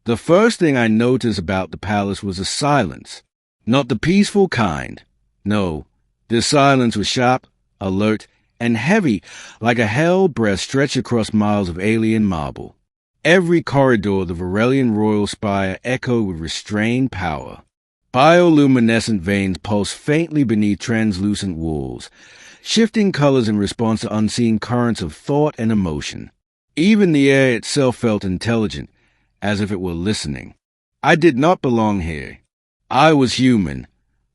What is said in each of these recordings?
The first thing I noticed about the palace was the silence. Not the peaceful kind. No, the silence was sharp, alert, and heavy, like a hell breath stretched across miles of alien marble. Every corridor of the Varelian royal spire echoed with restrained power. Bioluminescent veins pulsed faintly beneath translucent walls, shifting colors in response to unseen currents of thought and emotion. Even the air itself felt intelligent, as if it were listening. I did not belong here. I was human,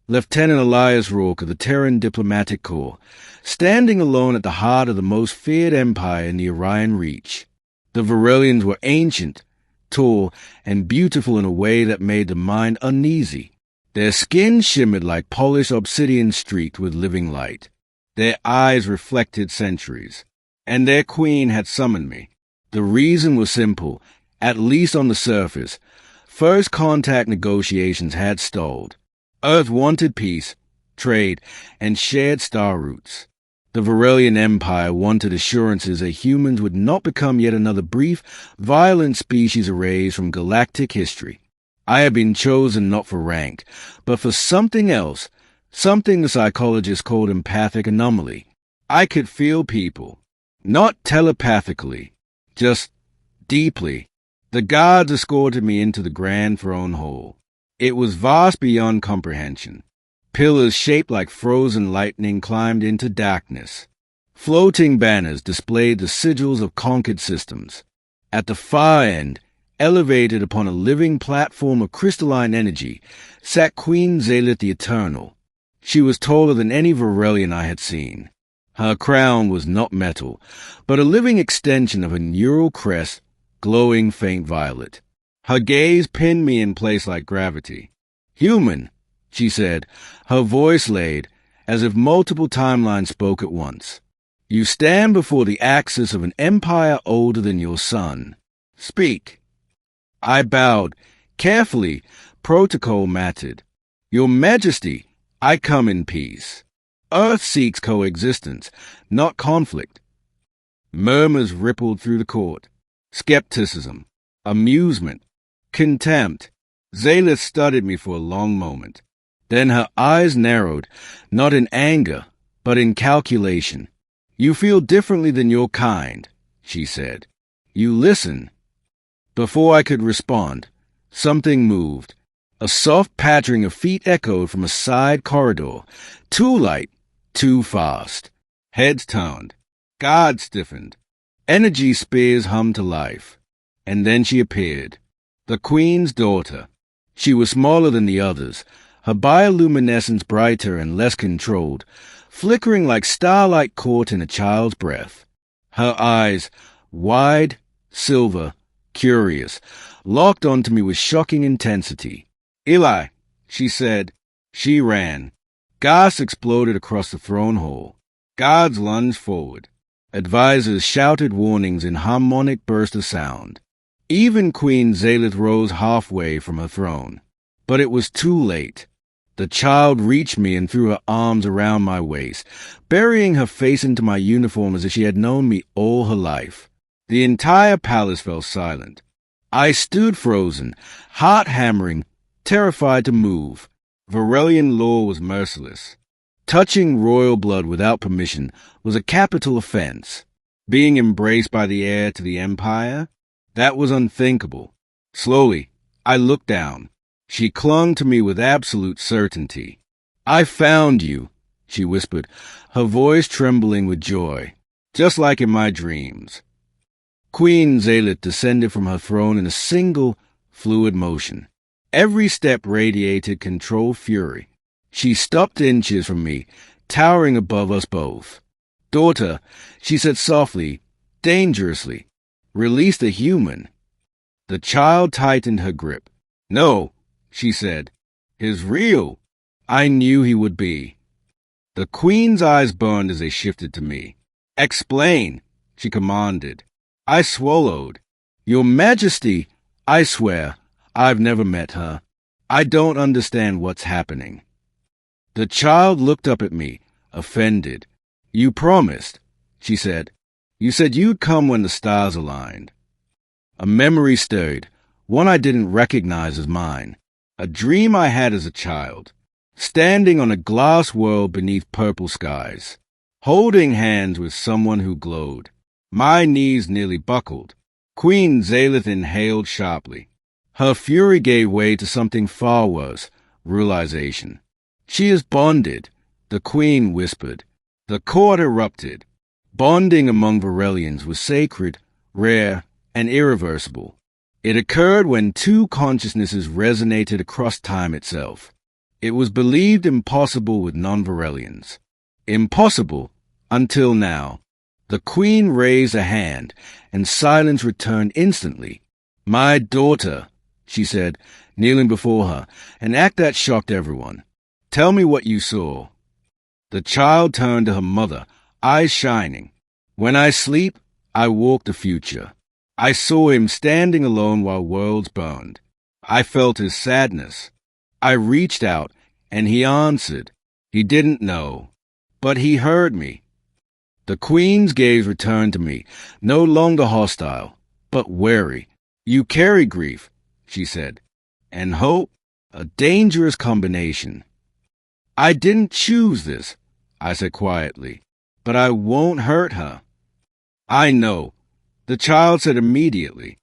Lieutenant Elias Rourke of the Terran Diplomatic Corps, standing alone at the heart of the most feared empire in the Orion Reach. The Varelians were ancient, tall, and beautiful in a way that made the mind uneasy. Their skin shimmered like polished obsidian streaked with living light. Their eyes reflected centuries. And their queen had summoned me. The reason was simple, at least on the surface. First contact negotiations had stalled. Earth wanted peace, trade, and shared star routes. The Varelian Empire wanted assurances that humans would not become yet another brief, violent species erased from galactic history. I had been chosen not for rank, but for something else, something the psychologists called empathic anomaly. I could feel people, not telepathically, just deeply. The guards escorted me into the grand throne hall. It was vast beyond comprehension. Pillars shaped like frozen lightning climbed into darkness. Floating banners displayed the sigils of conquered systems. At the far end, elevated upon a living platform of crystalline energy, sat Queen Zalith the Eternal. She was taller than any Varelian I had seen. Her crown was not metal, but a living extension of a neural crest, glowing faint violet. Her gaze pinned me in place like gravity. "Human," she said, her voice laid, as if multiple timelines spoke at once. "You stand before the axis of an empire older than your sun. Speak." I bowed, carefully, protocol mattered. "Your Majesty, I come in peace. Earth seeks coexistence, not conflict." Murmurs rippled through the court. Skepticism, amusement, contempt. Zalith studied me for a long moment. Then her eyes narrowed, not in anger, but in calculation. "You feel differently than your kind," she said. "You listen." Before I could respond, something moved. A soft pattering of feet echoed from a side corridor. Too light, too fast. Heads turned. Guards stiffened. Energy spears hummed to life. And then she appeared. The Queen's daughter. She was smaller than the others, her bioluminescence brighter and less controlled, flickering like starlight caught in a child's breath. Her eyes, wide, silver, curious, locked onto me with shocking intensity. "Eli," she said. She ran. Gasps exploded across the throne hall. Guards lunged forward. Advisors shouted warnings in harmonic bursts of sound. Even Queen Zalith rose halfway from her throne. But it was too late. The child reached me and threw her arms around my waist, burying her face into my uniform as if she had known me all her life. The entire palace fell silent. I stood frozen, heart hammering, terrified to move. Varelian law was merciless. Touching royal blood without permission was a capital offense. Being embraced by the heir to the empire? That was unthinkable. Slowly, I looked down. She clung to me with absolute certainty. "I found you," she whispered, her voice trembling with joy, just like in my dreams. Queen Zalith descended from her throne in a single, fluid motion. Every step radiated controlled fury. She stopped inches from me, towering above us both. "Daughter," she said softly, dangerously, "release the human." The child tightened her grip. "No," she said. "He's real." I knew he would be. The Queen's eyes burned as they shifted to me. "Explain," she commanded. I swallowed. "Your Majesty, I swear, I've never met her. I don't understand what's happening." The child looked up at me, offended. "You promised," she said. "You said you'd come when the stars aligned." A memory stirred, one I didn't recognize as mine, a dream I had as a child, standing on a glass world beneath purple skies, holding hands with someone who glowed. My knees nearly buckled. Queen Zalith inhaled sharply. Her fury gave way to something far worse, realization. She is bonded, the queen whispered. The court erupted. Bonding among Varelians was sacred, rare, and irreversible. It occurred when two consciousnesses resonated across time itself. It was believed impossible with non-Varelians. Impossible until now. The queen raised a hand, and silence returned instantly. "My daughter," she said, kneeling before her, an act that shocked everyone. "Tell me what you saw." The child turned to her mother, eyes shining. "When I sleep, I walk the future. I saw him standing alone while worlds burned. I felt his sadness. I reached out, and he answered. He didn't know, but he heard me." The queen's gaze returned to me, no longer hostile, but wary. "You carry grief," she said, "and hope, a dangerous combination." "I didn't choose this," I said quietly, "but I won't hurt her." "I know," the child said immediately.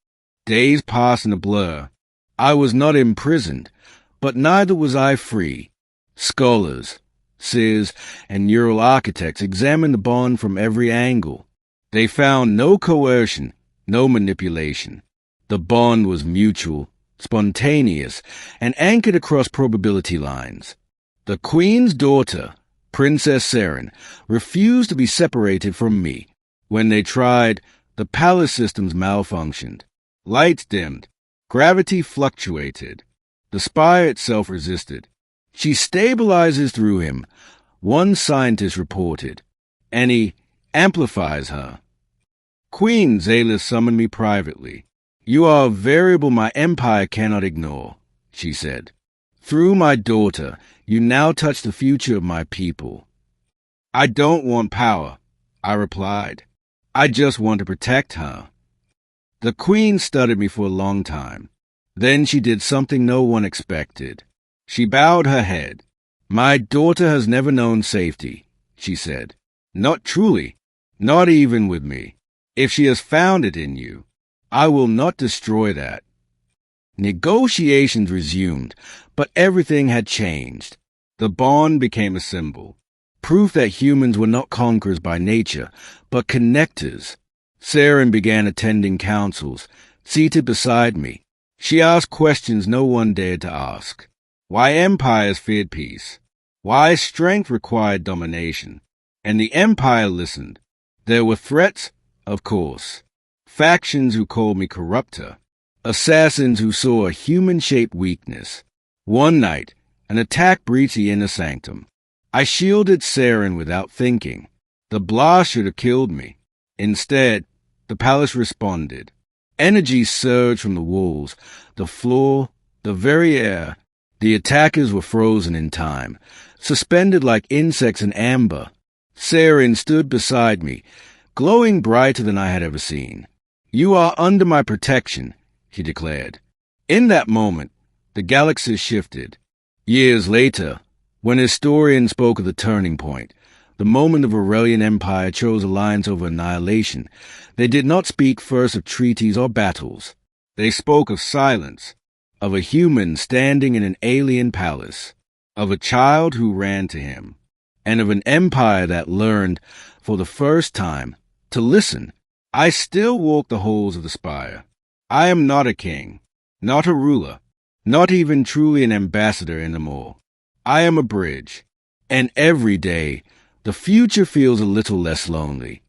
Days passed in a blur. I was not imprisoned, but neither was I free. Scholars, seers, and neural architects examined the bond from every angle. They found no coercion, no manipulation. The bond was mutual, spontaneous, and anchored across probability lines. The queen's daughter, Princess Saren, refused to be separated from me. When they tried, the palace systems malfunctioned. Lights dimmed. Gravity fluctuated. The spire itself resisted. "She stabilizes through him," one scientist reported, "and he amplifies her." Queen Zalith summoned me privately. "You are a variable my empire cannot ignore," she said. "Through my daughter, you now touch the future of my people." "I don't want power," I replied. "I just want to protect her." The queen studied me for a long time. Then she did something no one expected. She bowed her head. "My daughter has never known safety," she said. "Not truly, not even with me. If she has found it in you, I will not destroy that." Negotiations resumed, but everything had changed. The bond became a symbol, proof that humans were not conquerors by nature, but connectors. Saren began attending councils, seated beside me. She asked questions no one dared to ask. Why empires feared peace, why strength required domination, and the empire listened. There were threats, of course, factions who called me corrupter, assassins who saw a human-shaped weakness. One night, an attack breached the inner sanctum. I shielded Saren without thinking. The blast should have killed me. Instead, the palace responded. Energy surged from the walls, the floor, the very air. The attackers were frozen in time, suspended like insects in amber. Saren stood beside me, glowing brighter than I had ever seen. "You are under my protection," she declared. In that moment, the galaxies shifted. Years later, when historians spoke of the turning point, the moment the Aurelian Empire chose alliance over annihilation, they did not speak first of treaties or battles. They spoke of silence, of a human standing in an alien palace, of a child who ran to him, and of an empire that learned, for the first time, to listen. I still walk the halls of the spire. I am not a king, not a ruler, not even truly an ambassador anymore. I am a bridge, and every day the future feels a little less lonely.